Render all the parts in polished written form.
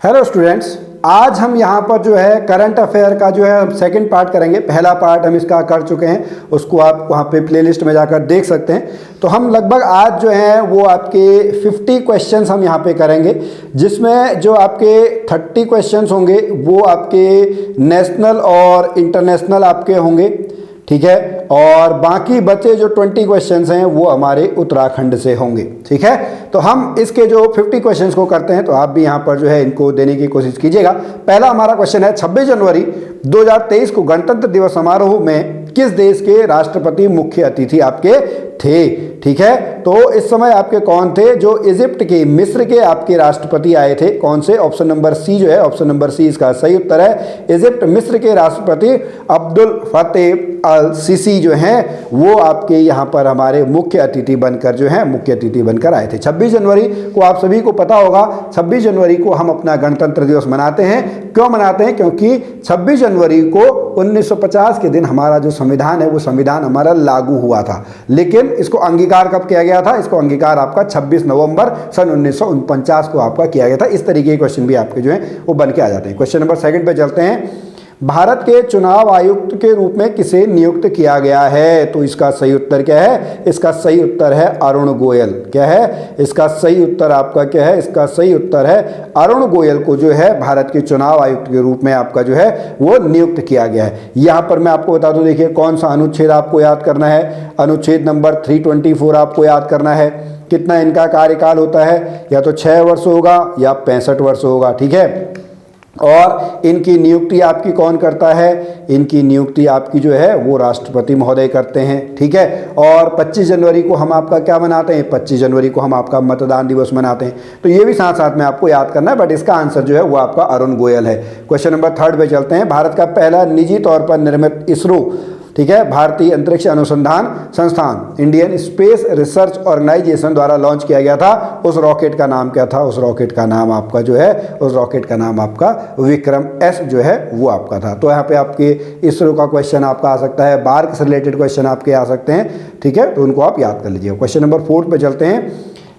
Hello students, आज हम यहाँ पर जो है करंट अफेयर का जो है सेकंड पार्ट करेंगे। पहला पार्ट हम इसका कर चुके हैं, उसको आप वहाँ पे प्लेलिस्ट में जाकर देख सकते हैं। तो हम लगभग आज जो है वो आपके 50 क्वेश्चंस हम यहाँ पे करेंगे, जिसमें जो आपके 30 क्वेश्चंस होंगे वो आपके नेशनल और इंटरनेशनल आपके होंगे, ठीक है। और बाकी बचे जो 20 क्वेश्चंस हैं वो हमारे उत्तराखंड से होंगे, ठीक है। तो हम इसके जो 50 क्वेश्चंस को करते हैं, तो आप भी यहाँ पर जो है इनको देने की कोशिश कीजिएगा। पहला हमारा क्वेश्चन है, 26 जनवरी 2023 को गणतंत्र दिवस समारोह में किस देश के राष्ट्रपति मुख्य अतिथि आपके थे, ठीक है। तो इस समय आपके कौन थे? जो इजिप्ट के, मिस्र के आपके राष्ट्रपति आए थे। कौन से? ऑप्शन नंबर सी जो है, ऑप्शन नंबर सी इसका सही उत्तर है। इजिप्ट, मिस्र के राष्ट्रपति अब्दुल फतेह अल सीसी जो हैं वो आपके यहाँ पर हमारे मुख्य अतिथि बनकर जो है मुख्य अतिथि बनकर आए थे। 26 जनवरी को आप सभी को पता होगा, 26 जनवरी को हम अपना गणतंत्र दिवस मनाते हैं। क्यों मनाते हैं? क्योंकि 26 जनवरी को 1950 के दिन हमारा जो संविधान है वो संविधान हमारा लागू हुआ था। लेकिन इसको अंगीकार कब किया गया था? इसको अंगीकार आपका 26 नवंबर सन 1949 को आपका किया गया था। इस तरीके के क्वेश्चन भी आपके जो है वो बन के आ जाते हैं। क्वेश्चन नंबर सेकंड पे चलते हैं। भारत के चुनाव आयुक्त के रूप में किसे नियुक्त किया गया है? तो इसका सही उत्तर क्या है? इसका सही उत्तर है अरुण गोयल। क्या है इसका सही उत्तर? आपका क्या है? इसका सही उत्तर है अरुण गोयल को जो है भारत के चुनाव आयुक्त के रूप में आपका जो है वो नियुक्त किया गया है। यहाँ पर मैं आपको बता दूं, देखिए कौन सा अनुच्छेद आपको याद करना है। अनुच्छेद नंबर 324 आपको याद करना है। कितना इनका कार्यकाल होता है? या तो 6 वर्ष होगा या 65 वर्ष होगा, ठीक है। और इनकी नियुक्ति आपकी कौन करता है? इनकी नियुक्ति आपकी जो है वो राष्ट्रपति महोदय करते हैं, ठीक है। और 25 जनवरी को हम आपका क्या मनाते हैं? 25 जनवरी को हम आपका मतदान दिवस मनाते हैं। तो ये भी साथ साथ में आपको याद करना है, बट इसका आंसर जो है वो आपका अरुण गोयल है। क्वेश्चन नंबर थर्ड पे चलते हैं। भारत का पहला निजी तौर पर निर्मित इसरो, ठीक है, भारतीय अंतरिक्ष अनुसंधान संस्थान, इंडियन स्पेस रिसर्च ऑर्गेनाइजेशन द्वारा लॉन्च किया गया था, उस रॉकेट का नाम क्या था? उस रॉकेट का नाम आपका जो है, उस रॉकेट का नाम आपका विक्रम एस जो है वो आपका था। तो यहाँ पे आपके इसरो का क्वेश्चन आपका आ सकता है, बार्क से रिलेटेड क्वेश्चन आपके आ सकते हैं, ठीक है। तो उनको आप याद कर लीजिए। क्वेश्चन नंबर 4 पे चलते हैं।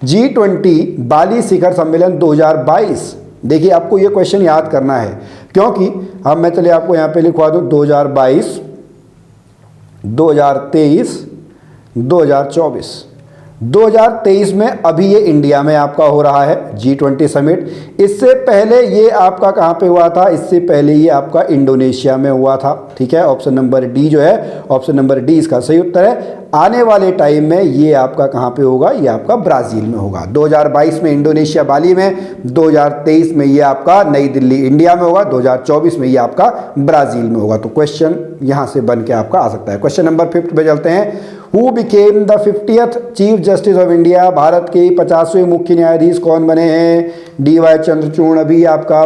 G20 बाली शिखर सम्मेलन 2022, देखिए आपको ये क्वेश्चन याद करना है, क्योंकि अब मैं चलिए आपको यहाँ पे लिखवा दूँ 2022, 2023, 2024। 2023 में अभी ये इंडिया में आपका हो रहा है G20 समिट। इससे पहले ये आपका कहाँ पे हुआ था? इससे पहले ये आपका इंडोनेशिया में हुआ था, ठीक है। ऑप्शन नंबर डी जो है, ऑप्शन नंबर डी इसका सही उत्तर है। आने वाले टाइम में ये आपका कहाँ पे होगा? ये आपका ब्राज़ील में होगा। 2022 में इंडोनेशिया बाली में, 2023 में ये आपका नई दिल्ली इंडिया में होगा, 2024 में ये आपका ब्राज़ील में होगा। तो क्वेश्चन यहाँ से बन के आपका आ सकता है। क्वेश्चन नंबर 5 पे चलते हैं। Who became the 50th chief justice of India, Bharat के 50वें मुख्य न्यायाधीश कौन बने हैं? DY चंद्रचूड़ अभी आपका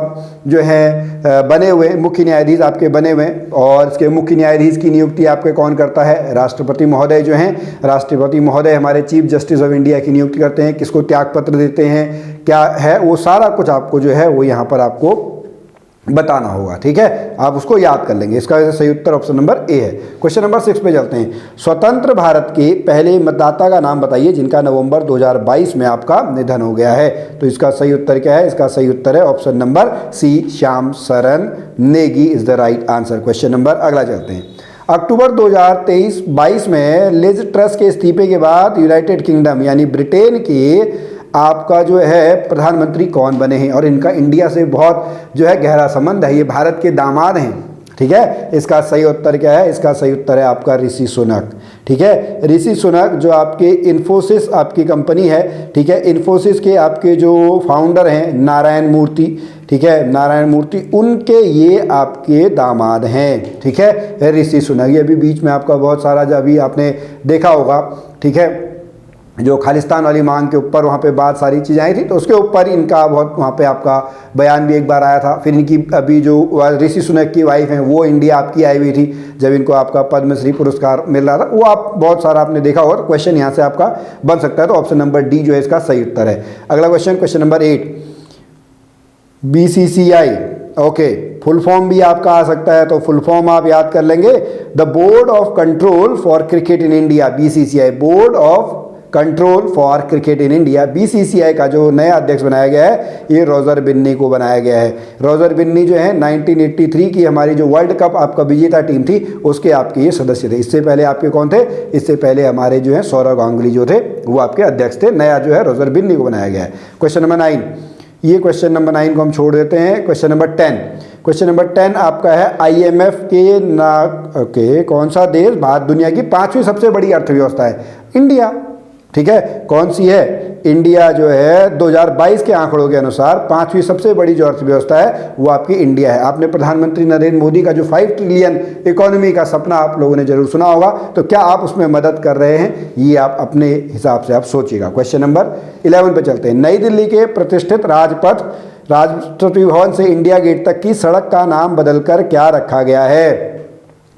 जो है बने हुए मुख्य न्यायाधीश आपके बने हुए। और इसके मुख्य न्यायाधीश की नियुक्ति आपके कौन करता है? राष्ट्रपति महोदय जो हैं, राष्ट्रपति महोदय हमारे चीफ जस्टिस ऑफ इंडिया की नियुक्ति करते हैं। किसको त्याग पत्र देते हैं, क्या है वो सारा कुछ आपको जो है वो यहाँ पर आपको बताना होगा, ठीक है। आप उसको याद कर लेंगे। इसका सही उत्तर ऑप्शन नंबर ए है। क्वेश्चन नंबर 6 पे चलते हैं। स्वतंत्र भारत के पहले मतदाता का नाम बताइए जिनका नवंबर 2022 में आपका निधन हो गया है। तो इसका सही उत्तर क्या है? इसका सही उत्तर है ऑप्शन नंबर सी, श्याम शरण Negi is the right answer. Question number अगला चलते हैं। अक्टूबर 2023-22 में लिज ट्रस के इस्तीफे के बाद यूनाइटेड किंगडम यानी ब्रिटेन के आपका जो है प्रधानमंत्री कौन बने हैं? और इनका इंडिया से बहुत जो है गहरा संबंध है, ये भारत के दामाद हैं, ठीक है। इसका सही उत्तर क्या है? इसका सही उत्तर है आपका ऋषि सुनक, ठीक है। ऋषि सुनक जो आपके इन्फोसिस आपकी कंपनी है, ठीक है, इन्फोसिस के आपके जो फाउंडर हैं नारायण मूर्ति, ठीक है, नारायण मूर्ति, उनके ये आपके दामाद हैं, ठीक है, ऋषि सुनक। ये अभी बीच में आपका बहुत सारा जो अभी आपने देखा होगा, ठीक है, जो खालिस्तान वाली मांग के ऊपर वहाँ पे बात सारी चीज़ें आई थी, तो उसके ऊपर इनका बहुत वहाँ पे आपका बयान भी एक बार आया था। फिर इनकी अभी जो ऋषि सुनक की वाइफ हैं वो इंडिया आपकी आई हुई थी जब इनको आपका पद्मश्री पुरस्कार मिल रहा था, वो आप बहुत सारा आपने देखा होगा। तो क्वेश्चन यहाँ से आपका बन सकता है। तो ऑप्शन नंबर डी जो है इसका सही उत्तर है। अगला question, question number 8, BCCI, okay, full form भी आपका आ सकता है, तो फुल फॉर्म आप याद कर लेंगे। The board of control for cricket in India, BCCI, board of control for cricket in India, BCCI का जो नया अध्यक्ष बनाया गया है ये रोजर बिन्नी को बनाया गया है। रोजर बिन्नी जो है 1983 की हमारी जो वर्ल्ड कप आपका विजेता टीम थी उसके आपके ये सदस्य थे। इससे पहले आपके कौन थे? इससे पहले हमारे जो है सौरव गांगुली जो थे वो आपके अध्यक्ष थे। नया जो है रोजर बिन्नी को बनाया गया है। क्वेश्चन नंबर 9, ये क्वेश्चन नंबर 9 को हम छोड़ देते हैं। क्वेश्चन नंबर 10, क्वेश्चन नंबर 10 आपका है आईएमएफ के कौन सा देश भारत दुनिया की 5वीं सबसे बड़ी अर्थव्यवस्था है? इंडिया। ठीक है, कौन सी है? इंडिया जो है 2022 के आंकड़ों के अनुसार 5वीं सबसे बड़ी जो अर्थव्यवस्था है वो आपकी इंडिया है। आपने प्रधानमंत्री नरेंद्र मोदी का जो 5 ट्रिलियन इकोनॉमी का सपना आप लोगों ने जरूर सुना होगा, तो क्या आप उसमें मदद कर रहे हैं? ये आप अपने हिसाब से आप सोचिएगा। क्वेश्चन नंबर 11 पे चलते हैं। नई दिल्ली के प्रतिष्ठित राजपथ राष्ट्रपति भवन से इंडिया गेट तक की सड़क का नाम बदलकर क्या रखा गया है?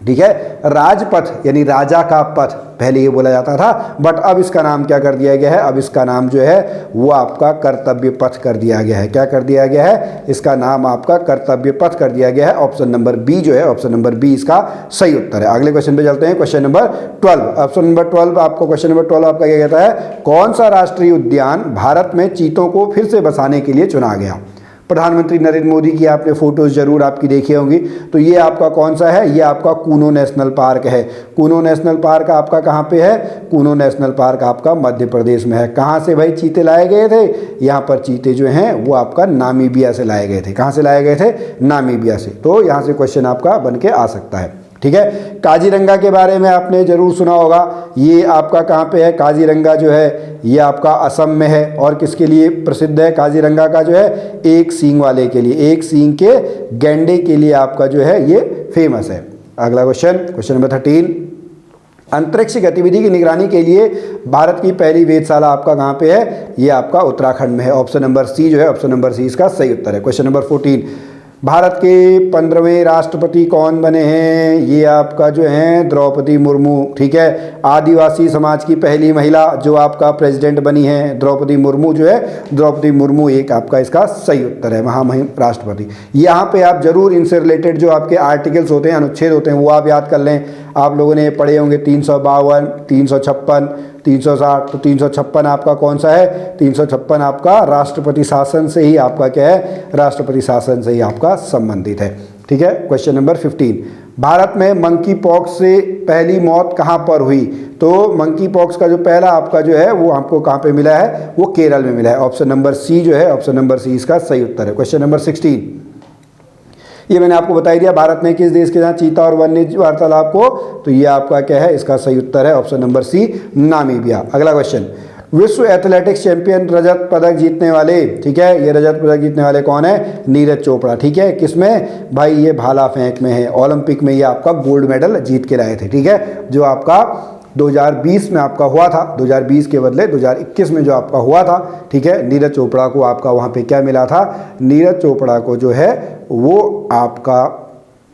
ठीक है, राजपथ यानी राजा का पथ पहले ये बोला जाता था, बट अब इसका नाम क्या कर दिया गया है? अब इसका नाम जो है वो आपका कर्तव्य पथ कर दिया गया है। क्या कर दिया गया है? इसका नाम आपका कर्तव्य पथ कर दिया गया है। ऑप्शन नंबर बी जो है, ऑप्शन नंबर बी इसका सही उत्तर है। अगले क्वेश्चन पे चलते हैं। क्वेश्चन नंबर 12, ऑप्शन नंबर 12 आपको, क्वेश्चन नंबर 12 आपका क्या कहता है? कौन सा राष्ट्रीय उद्यान भारत में चीतों को फिर से बसाने के लिए चुना गया? प्रधानमंत्री नरेंद्र मोदी की आपने फोटोज जरूर आपकी देखी होंगी, तो ये आपका कौन सा है? ये आपका कूनो नेशनल पार्क है। कूनो नेशनल पार्क आपका कहाँ पे है? कूनो नेशनल पार्क आपका मध्य प्रदेश में है। कहाँ से भाई चीते लाए गए थे? यहाँ पर चीते जो हैं वो आपका नामीबिया से लाए गए थे। कहाँ से लाए गए थे? नामीबिया से। तो यहाँ से क्वेश्चन आपका बन के आ सकता है। ठीक है, काजीरंगा के बारे में आपने जरूर सुना होगा। ये आपका कहाँ पे है? काजीरंगा जो है ये आपका असम में है। और किसके लिए प्रसिद्ध है काजीरंगा का जो है? एक सींग वाले के लिए, एक सींग के गैंडे के लिए आपका जो है ये फेमस है। अगला क्वेश्चन, क्वेश्चन नंबर 13, अंतरिक्ष गतिविधि की निगरानी के लिए भारत की पहली वेधशाला आपका कहाँ पे है? ये आपका उत्तराखंड में है। ऑप्शन नंबर सी जो है, ऑप्शन नंबर सी इसका सही उत्तर है। क्वेश्चन नंबर 14, भारत के 15वें राष्ट्रपति कौन बने हैं? ये आपका जो है द्रौपदी मुर्मू। ठीक है, आदिवासी समाज की पहली महिला जो आपका प्रेसिडेंट बनी है द्रौपदी मुर्मू जो है, द्रौपदी मुर्मू एक आपका इसका सही उत्तर है, महामहिम राष्ट्रपति। यहाँ पे आप जरूर इनसे रिलेटेड जो आपके आर्टिकल्स होते हैं, अनुच्छेद होते हैं, वो आप याद कर लें। आप लोगों ने पढ़े होंगे 352, 356, 360। तो 356 आपका कौन सा है? 356 आपका राष्ट्रपति शासन से ही आपका क्या है? राष्ट्रपति शासन से ही आपका संबंधित है। ठीक है, क्वेश्चन नंबर 15, भारत में मंकी पॉक्स से पहली मौत कहाँ पर हुई? तो मंकी पॉक्स का जो पहला आपका जो है वो आपको कहाँ पे मिला है? वो केरल में मिला है। ऑप्शन नंबर सी जो है, ऑप्शन नंबर सी इसका सही उत्तर है। क्वेश्चन नंबर 16, ये मैंने आपको बता ही दिया, भारत में किस देश के साथ चीता और वन्य वार्तालाप को? तो ये आपका क्या है? इसका सही उत्तर है ऑप्शन नंबर सी, नामीबिया। अगला क्वेश्चन, विश्व एथलेटिक्स चैंपियन रजत पदक जीतने वाले, ठीक है, ये रजत पदक जीतने वाले कौन है? नीरज चोपड़ा। ठीक है, किसमें भाई? ये भाला फेंक में है। ओलंपिक में ये आपका गोल्ड मेडल जीत के लाए थे। ठीक है, जो आपका 2020 में आपका हुआ था, 2020 के बदले 2021 में जो आपका हुआ था। ठीक है, नीरज चोपड़ा को आपका वहाँ पे क्या मिला था? नीरज चोपड़ा को जो है वो आपका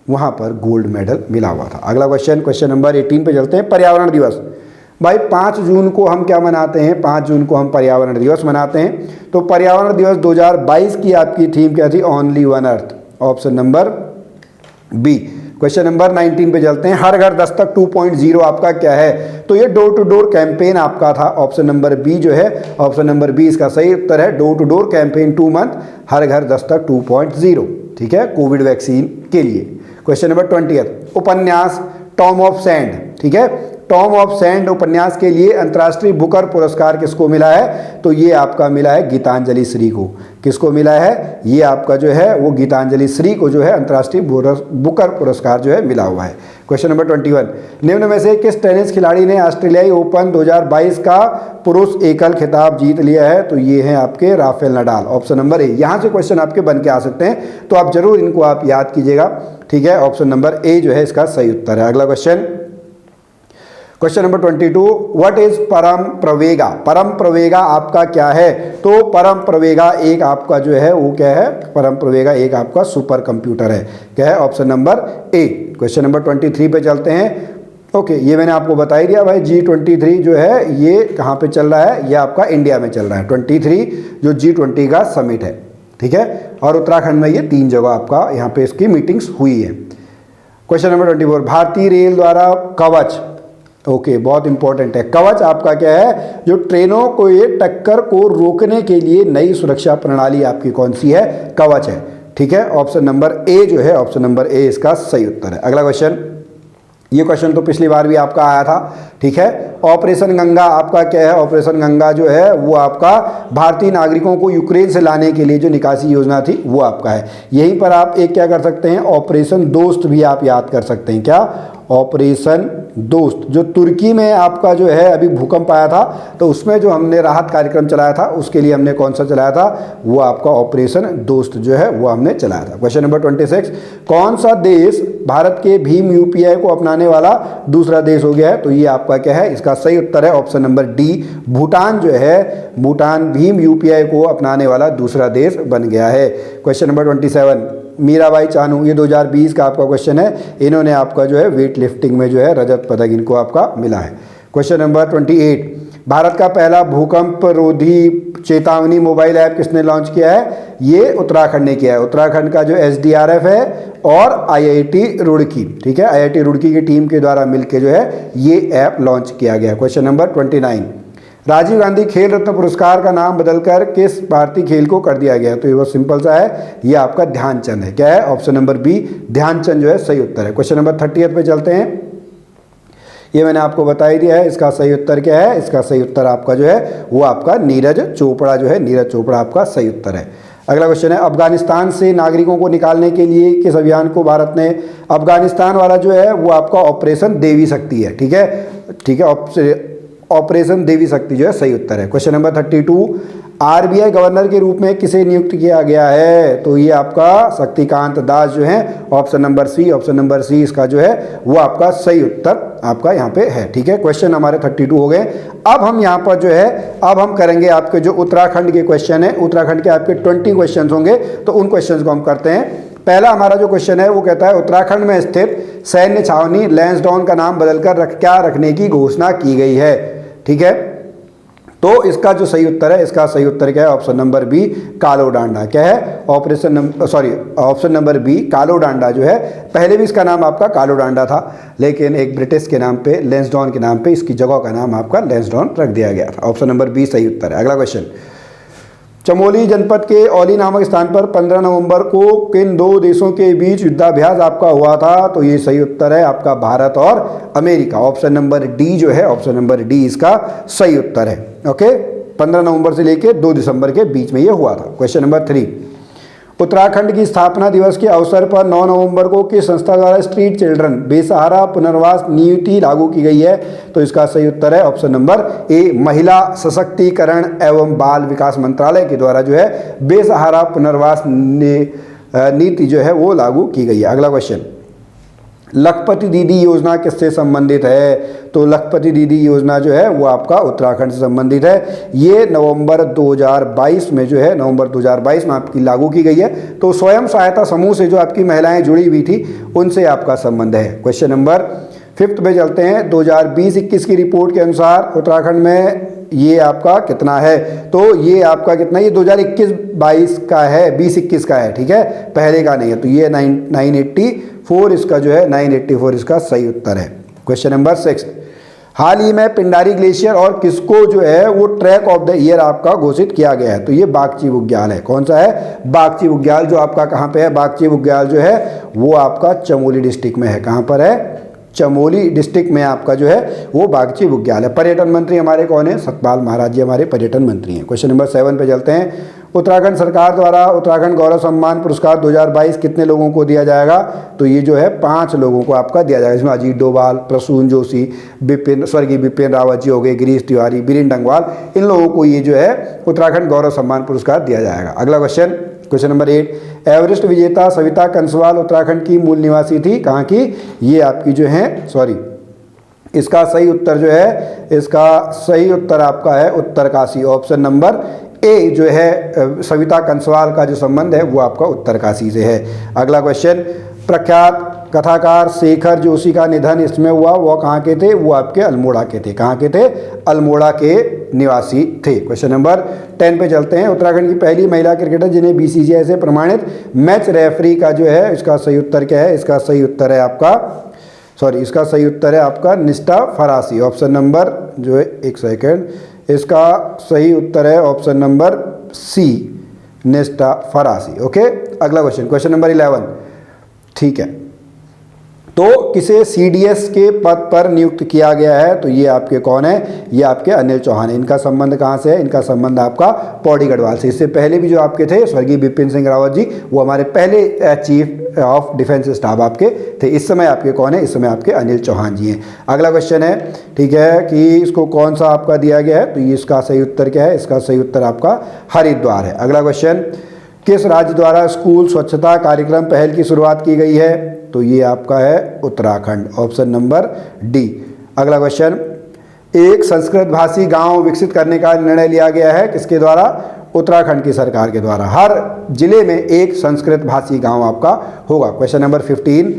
वहाँ पर गोल्ड मेडल मिला हुआ था। अगला क्वेश्चन, क्वेश्चन नंबर 18 पे चलते हैं। पर्यावरण दिवस, भाई 5 जून को हम क्या मनाते हैं? 5 जून को हम पर्यावरण दिवस मनाते हैं। तो पर्यावरण दिवस 2022 की आपकी थीम क्या थी? Only one earth. Option number B. Question number 19 पे चलते हैं। हर घर दस्तक 2.0 आपका क्या है? तो ये डोर टू डोर कैंपेन आपका था। ऑप्शन नंबर बी जो है, ऑप्शन नंबर बी इसका सही उत्तर है। Door to door campaign 2 month, हर घर दस्तक 2.0। ठीक है, कोविड वैक्सीन के लिए। क्वेश्चन नंबर 20, उपन्यास टॉम ऑफ सैंड, ठीक है, टॉम ऑफ सैंड उपन्यास के लिए अंतर्राष्ट्रीय बुकर पुरस्कार किसको मिला है? तो ये आपका मिला है गीतांजलि श्री को। किसको मिला है? ये आपका जो है वो गीतांजलि श्री को जो है अंतर्राष्ट्रीय बुकर पुरस्कार जो है मिला हुआ है। क्वेश्चन नंबर 21, निम्न में से किस टेनिस खिलाड़ी ने ऑस्ट्रेलियाई ओपन 2022 का पुरुष एकल खिताब जीत लिया है? तो ये हैं आपके Rafael Nadal. Option number A. यहाँ से क्वेश्चन आपके बन के आ सकते हैं, तो आप जरूर इनको आप याद कीजिएगा। ठीक है, ऑप्शन नंबर ए जो है इसका सही उत्तर है। अगला question, question number 22, what is परम प्रवेगा? परम प्रवेगा आपका क्या है? तो परम प्रवेगा एक आपका जो है वो क्या है? परम प्रवेगा एक आपका सुपर कंप्यूटर है। क्या है? Option number A. Question number 23 पे चलते हैं। ओके, ये मैंने आपको बता ही दिया भाई, G23 जो है ये कहाँ पे चल रहा है? ये आपका इंडिया में चल रहा है। 23 जो G20 का समिट है। ठीक है, और उत्तराखंड में ये 3 जगह आपका यहाँ पे इसकी मीटिंग्स हुई है। क्वेश्चन नंबर 24, भारतीय रेल द्वारा कवच ओके, बहुत इंपॉर्टेंट है। कवच आपका क्या है, जो ट्रेनों को ये टक्कर को रोकने के लिए नई सुरक्षा प्रणाली आपकी कौन सी है, कवच है। ठीक है, ऑप्शन नंबर ए जो है, ऑप्शन नंबर ए इसका सही उत्तर है। अगला क्वेश्चन, ये क्वेश्चन तो पिछली बार भी आपका आया था। ठीक है, ऑपरेशन गंगा आपका क्या है, ऑपरेशन गंगा जो है वो आपका भारतीय नागरिकों को यूक्रेन से लाने के लिए जो निकासी योजना थी वो आपका है। यहीं पर आप एक क्या कर सकते हैं, ऑपरेशन दोस्त भी आप याद कर सकते हैं। क्या, ऑपरेशन दोस्त, जो तुर्की में आपका जो है अभी भूकंप आया था, तो उसमें जो हमने राहत कार्यक्रम चलाया था उसके लिए हमने कौन सा चलाया था, वो आपका ऑपरेशन दोस्त जो है वो हमने चलाया था। क्वेश्चन नंबर 26, कौन सा देश भारत के भीम यूपीआई को अपनाने वाला दूसरा देश हो गया है, तो ये आपका क्या है, इसका सही उत्तर है ऑप्शन नंबर डी, भूटान जो है, भूटान भीम यूपीआई को अपनाने वाला दूसरा देश बन गया है। क्वेश्चन नंबर 27, मीराबाई चानू, ये 2020 का आपका क्वेश्चन है। इन्होंने आपका जो है वेट लिफ्टिंग में जो है रजत पदक इनको आपका मिला है। क्वेश्चन नंबर 28, भारत का पहला भूकंप रोधी चेतावनी मोबाइल ऐप किसने लॉन्च किया है, ये उत्तराखंड ने किया है। उत्तराखंड का जो SDRF है और IIT रुड़की, ठीक है, IIT रुड़की की टीम के द्वारा मिलकर जो है ये ऐप लॉन्च किया गया। क्वेश्चन नंबर 29, राजीव गांधी खेल रत्न पुरस्कार का नाम बदलकर किस भारतीय खेल को कर दिया गया, तो ये बहुत सिंपल सा है, ये आपका ध्यानचंद है। क्या है, ऑप्शन नंबर बी, ध्यानचंद जो है सही उत्तर है। क्वेश्चन नंबर 30 पे चलते हैं, ये मैंने आपको बता ही दिया है, इसका सही उत्तर क्या है, इसका सही उत्तर आपका जो है वो आपका नीरज चोपड़ा जो है, नीरज चोपड़ा आपका सही उत्तर है। अगला क्वेश्चन है, अफगानिस्तान से नागरिकों को निकालने के लिए किस अभियान को भारत ने, अफगानिस्तान वाला जो है वो आपका ऑपरेशन देवी शक्ति है। ठीक है, ठीक है, ऑपरेशन देवी शक्ति जो है सही उत्तर है। क्वेश्चन नंबर 32, RBI गवर्नर के रूप में किसे नियुक्त किया गया है, तो ये आपका शक्तिकांत दास जो है, option number C, option number C इसका जो है वो आपका सही उत्तर आपका यहाँ पे है। ठीक है, क्वेश्चन हमारे 32 हो गए। अब हम यहाँ पर जो है, अब हम करेंगे आपके जो उत्तराखंड के क्वेश्चन है, उत्तराखंड के आपके 20 क्वेश्चन होंगे, तो उन क्वेश्चन को हम करते हैं। पहला हमारा जो क्वेश्चन है वो कहता है, उत्तराखंड में स्थित सैन्य छावनी लैंसडाउन का नाम बदलकर क्या रखने की घोषणा की गई है। ठीक है, तो इसका जो सही उत्तर है, इसका सही उत्तर क्या है, ऑप्शन नंबर बी, कालो डांडा। क्या है, ऑप्शन नंबर बी, कालो डांडा जो है, पहले भी इसका नाम आपका कालो डांडा था, लेकिन एक ब्रिटिश के नाम पे, लैंसडाउन के नाम पे इसकी जगह का नाम आपका लैंसडाउन रख दिया गया था। ऑप्शन नंबर बी सही उत्तर है। अगला क्वेश्चन, चमोली जनपद के औली नामक स्थान पर 15 नवंबर को किन दो देशों के बीच युद्धाभ्यास आपका हुआ था, तो ये सही उत्तर है आपका भारत और अमेरिका। ऑप्शन नंबर डी जो है, ऑप्शन नंबर डी इसका सही उत्तर है। ओके, 15 नवंबर से लेकर 2 दिसंबर के बीच में ये हुआ था। क्वेश्चन नंबर 3, उत्तराखंड की स्थापना दिवस के अवसर पर 9 नवंबर को किस संस्था द्वारा स्ट्रीट चिल्ड्रन बेसहारा पुनर्वास नीति लागू की गई है, तो इसका सही उत्तर है ऑप्शन नंबर ए, महिला सशक्तिकरण एवं बाल विकास मंत्रालय के द्वारा जो है बेसहारा पुनर्वास नीति जो है वो लागू की गई है। अगला क्वेश्चन, लखपति दीदी योजना किससे संबंधित है, तो लखपति दीदी योजना जो है वो आपका उत्तराखंड से संबंधित है। ये नवंबर 2022 में जो है, नवंबर 2022 में आपकी लागू की गई है। तो स्वयं सहायता समूह से जो आपकी महिलाएं जुड़ी हुई थी उनसे आपका संबंध है। क्वेश्चन नंबर 5 पे चलते हैं, 2020-21 की रिपोर्ट के अनुसार उत्तराखंड में ये आपका कितना है, तो ये आपका कितना, ये 2021-22 का है, 20-21 का है। ठीक है, पहले का नहीं है, तो ये 984 इसका जो है, 984 इसका सही उत्तर है। क्वेश्चन नंबर 6, हाल ही में पिंडारी ग्लेशियर और किसको जो है वो ट्रैक ऑफ द ईयर आपका घोषित किया गया है, तो ये बागची बुग्याल है। कौन सा है, बागची बुग्याल, जो आपका कहाँ पे है, बागची बुग्याल जो है वो आपका चमोली डिस्ट्रिक्ट में है। कहाँ पर है, चमोली डिस्ट्रिक्ट में आपका जो है वो बागची बुग्याल है। पर्यटन मंत्री हमारे कौन है, सतपाल महाराज जी हमारे पर्यटन मंत्री हैं। क्वेश्चन नंबर 7 पे चलते हैं, उत्तराखंड सरकार द्वारा उत्तराखंड गौरव सम्मान पुरस्कार 2022 कितने लोगों को दिया जाएगा, तो ये जो है 5 लोगों को आपका दिया जाएगा, इसमें अजीत डोभाल, प्रसून जोशी, स्वर्गीय बिपिन रावत जी हो गए, गिरीश तिवारी, बीरेन डंगवाल, इन लोगों को ये जो है उत्तराखंड गौरव सम्मान पुरस्कार दिया जाएगा। अगला क्वेश्चन, क्वेश्चन नंबर 8, एवरेस्ट विजेता सविता कंसवाल उत्तराखंड की मूल निवासी थी, कहाँ की, ये आपकी जो है, इसका सही उत्तर जो है, इसका सही उत्तर आपका है उत्तरकाशी। ऑप्शन नंबर ए जो है, सविता कंसवाल का जो संबंध है वो आपका उत्तरकाशी से है। अगला क्वेश्चन, प्रख्यात कथाकार शेखर जोशी का निधन इसमें हुआ, वो कहाँ के थे, वो आपके अल्मोड़ा के थे। कहाँ के थे, अल्मोड़ा के निवासी थे। क्वेश्चन नंबर 10 पे चलते हैं, उत्तराखंड की पहली महिला क्रिकेटर जिन्हें BCCI से प्रमाणित मैच रेफरी का जो है, इसका सही उत्तर क्या है, इसका सही उत्तर है आपका सॉरी, इसका सही उत्तर है आपका निष्ठा फरासी। ऑप्शन नंबर जो है, एक सेकेंड, इसका सही उत्तर है ऑप्शन नंबर सी, निष्ठा फरासी। ओके, अगला क्वेश्चन, क्वेश्चन नंबर 11। ठीक है, तो किसे सीडीएस के पद पर नियुक्त किया गया है? तो ये आपके कौन है? ये आपके अनिल चौहान है। इनका संबंध कहाँ से है? इनका संबंध आपका पौड़ी गढ़वाल से। इससे पहले भी जो आपके थे स्वर्गीय बिपिन सिंह रावत जी, वो हमारे पहले चीफ ऑफ डिफेंस स्टाफ आपके थे। इस समय आपके कौन है? इस समय आपके अनिल चौहान जी हैं। अगला क्वेश्चन है, ठीक है, कि इसको कौन सा आपका दिया गया है? तो ये इसका सही उत्तर क्या है? इसका सही उत्तर आपका हरिद्वार है। अगला क्वेश्चन, किस राज्य द्वारा स्कूल स्वच्छता कार्यक्रम पहल की शुरुआत की गई है? तो ये आपका है उत्तराखंड, ऑप्शन नंबर डी। अगला क्वेश्चन, एक संस्कृत भाषी गांव विकसित करने का निर्णय लिया गया है, किसके द्वारा? उत्तराखंड की सरकार के द्वारा। हर जिले में एक संस्कृत भाषी गांव आपका होगा। क्वेश्चन नंबर 15,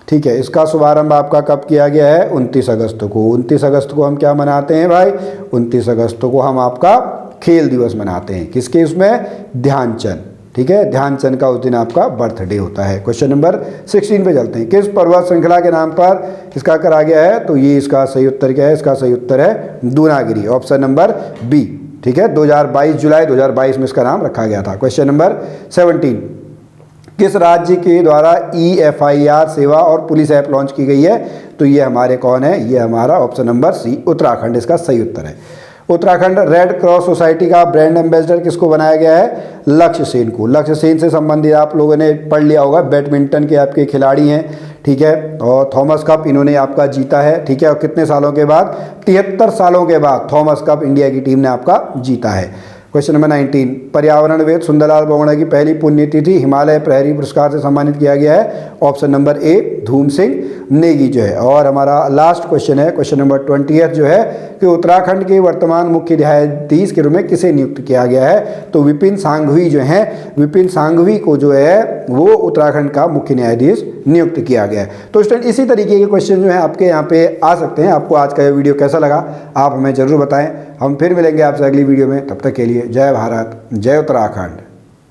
ठीक है, इसका शुभारंभ आपका कब किया गया है? 29 अगस्त को। 29 अगस्त को हम क्या मनाते हैं भाई? 29 अगस्त को हम आपका खेल दिवस मनाते हैं। किसके? उसमें ध्यानचंद, ठीक है, ध्यानचंद का उस दिन आपका बर्थडे होता है। क्वेश्चन नंबर 16 पे चलते हैं, किस पर्वत श्रृंखला के नाम पर इसका करा गया है? तो ये इसका सही उत्तर क्या है? इसका सही उत्तर है दूनागिरी, ऑप्शन नंबर बी। ठीक है, 2022 जुलाई 2022 में इसका नाम रखा गया था। क्वेश्चन नंबर 17, किस राज्य के द्वारा EFIR सेवा और पुलिस ऐप लॉन्च की गई है? तो ये हमारे कौन है? ये हमारा ऑप्शन नंबर सी, उत्तराखंड इसका सही उत्तर है। उत्तराखंड रेड क्रॉस सोसाइटी का ब्रांड एम्बेसडर किसको बनाया गया है? लक्ष्य सेन को। लक्ष्य सेन से संबंधित आप लोगों ने पढ़ लिया होगा, बैडमिंटन के आपके खिलाड़ी हैं, ठीक है, और थॉमस कप इन्होंने आपका जीता है, ठीक है, और कितने सालों के बाद? 73 सालों के बाद थॉमस कप इंडिया की टीम ने आपका जीता है। क्वेश्चन नंबर 19, पर्यावरणविद सुंदरलाल बोगड़ा की पहली पुण्यतिथि हिमालय प्रहरी पुरस्कार से सम्मानित किया गया है, ऑप्शन नंबर ए, धूम सिंह नेगी जो है। और हमारा लास्ट क्वेश्चन है, क्वेश्चन नंबर 20 जो है, कि उत्तराखंड के वर्तमान मुख्य न्यायाधीश के रूप में किसे नियुक्त किया गया है? तो विपिन सांघवी जो हैं, विपिन सांघवी को जो है वो उत्तराखंड का मुख्य न्यायाधीश नियुक्त किया गया है। तो स्टूडेंट इसी तरीके के क्वेश्चन जो है आपके यहाँ पे आ सकते हैं। आपको आज का ये वीडियो कैसा लगा आप हमें ज़रूर बताएं। हम फिर मिलेंगे आपसे अगली वीडियो में, तब तक के लिए जय भारत, जय उत्तराखंड।